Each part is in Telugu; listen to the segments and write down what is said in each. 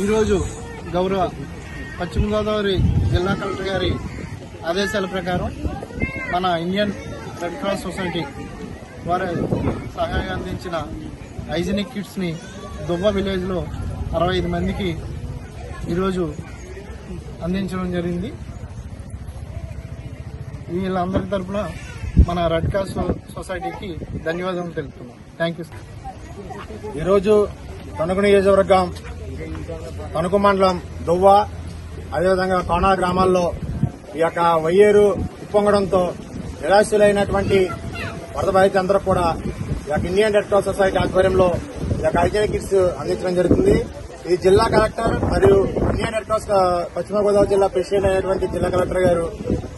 ఈరోజు గౌరవ పశ్చిమ గోదావరి జిల్లా కలెక్టర్ గారి ఆదేశాల ప్రకారం మన ఇండియన్ రెడ్ క్రాస్ సొసైటీ వారు సహాయం అందించిన హైజీనిక్ కిట్స్ ని దువ్వ విలేజ్ లో 65 మందికి ఈరోజు అందించడం జరిగింది. వీళ్ళందరి తరఫున మన రెడ్ క్రాస్ సొసైటీకి ధన్యవాదాలు తెలుపుతున్నాం. Thank you. ఈరోజు తణుకు నియోజకవర్గం తణుకు మండలం దువ్వ అదేవిధంగా కోనా గ్రామాల్లో ఈ యొక్క వయ్యేరు ఉప్పొంగడంతో నిరాశలైనటువంటి వరద బాధితులందరూ కూడా ఈ యొక్క ఇండియన్ రెడ్ క్రాస్ సొసైటీ ఆధ్వర్యంలో ఈ యొక్క హైజీనిక్ కిట్స్ అందించడం జరుగుతుంది. ఇది జిల్లా కలెక్టర్ మరియు ఇండియన్ రెడ్ క్రాస్ పశ్చిమ గోదావరి జిల్లా ప్రెసిడెంట్ అయినటువంటి జిల్లా కలెక్టర్ గారు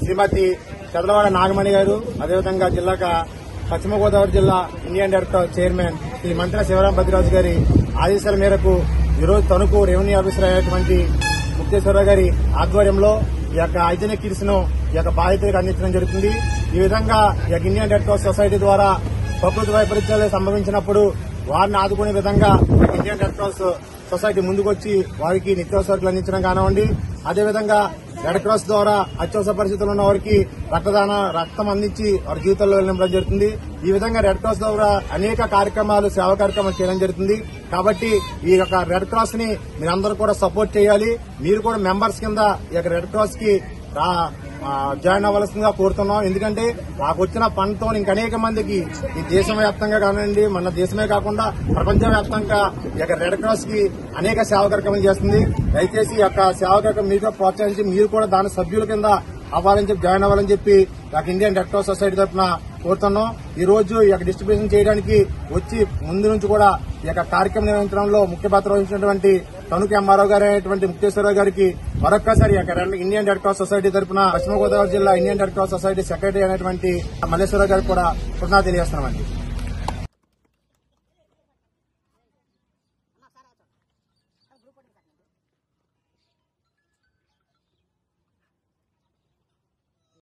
శ్రీమతి చదలవాడ నాగమణి గారు, అదేవిధంగా జిల్లా పశ్చిమ గోదావరి జిల్లా Indian red cross chairman Shri Mantri Sivaram Bhadraraju గారి ఆదేశాల మేరకు ఈరోజు తణుకు రెవెన్యూ ఆఫీసర్ అయినటువంటి ముక్తేశ్వరరావు గారి ఆధ్వర్యంలో ఈ యొక్క హైజీనిక్ కిట్స్ ను ఈ యొక్క బాధితులకు అందించడం జరుగుతుంది. ఈ విధంగా ఈ యొక్క ఇండియన్ రెడ్ క్రాస్ సొసైటీ ద్వారా ప్రకృతి వైపరీత్యాలు సంభవించినప్పుడు వారిని ఆదుకునే విధంగా ఇండియన్ రెడ్ క్రాస్ సొసైటీ ముందుకొచ్చి వారికి నిత్యావసరాలు అందించడం కానివ్వండి, అదేవిధంగా రెడ్ క్రాస్ ద్వారా అత్యవసర పరిస్థితుల్లో ఉన్న వారికి రక్తం అందించి వారి జీవితంలో వెళ్ళడం జరుగుతుంది. ఈ విధంగా రెడ్ క్రాస్ ద్వారా అనేక కార్యక్రమాలు, సేవా కార్యక్రమాలు చేయడం జరుగుతుంది. కాబట్టి ఈ యొక్క రెడ్ క్రాస్ ని మీరందరూ కూడా సపోర్ట్ చేయాలి. మీరు కూడా మెంబర్స్ కింద ఈ యొక్క రెడ్ క్రాస్ కి జాయిన్ అవ్వాల్సిందిగా కోరుతున్నాం. ఎందుకంటే మాకు వచ్చిన పనితో ఇంకనేక మందికి ఈ దేశవ్యాప్తంగా కానివ్వండి, మన దేశమే కాకుండా ప్రపంచవ్యాప్తంగా ఈ యొక్క రెడ్ క్రాస్ కి అనేక సేవా కార్యక్రమం చేస్తుంది. దయచేసి ఈ యొక్క సేవా కార్యక్రమం మీరు ప్రోత్సహించి మీరు కూడా దాని సభ్యుల కింద అవ్వాలని చెప్పి జాయిన్ అవ్వాలని చెప్పి నాకు ఇండియన్ రెడ్ క్రాస్ సొసైటీ తరఫున కోరుతున్నాం. ఈ రోజు ఈ యొక్క డిస్ట్రిబ్యూషన్ చేయడానికి వచ్చి ముందు నుంచి కూడా ఈ యొక్క కార్యక్రమం నిర్వహించడంలో ముఖ్య పాత్ర వహించినటువంటి తణుకు ఎంఆర్ఓ గారు అయినటువంటి ముక్తేశ్వరరావు గారికి మరొక్కసారి ఇండియన్ రెడ్ క్రాస్ సొసైటీ తరఫున పశ్చిమ గోదావరి జిల్లా Indian red cross society secretary అయినటువంటి మల్లేశ్వరరావు గారికి కూడా కృతజ్ఞతలు తెలియజేస్తున్నామండి.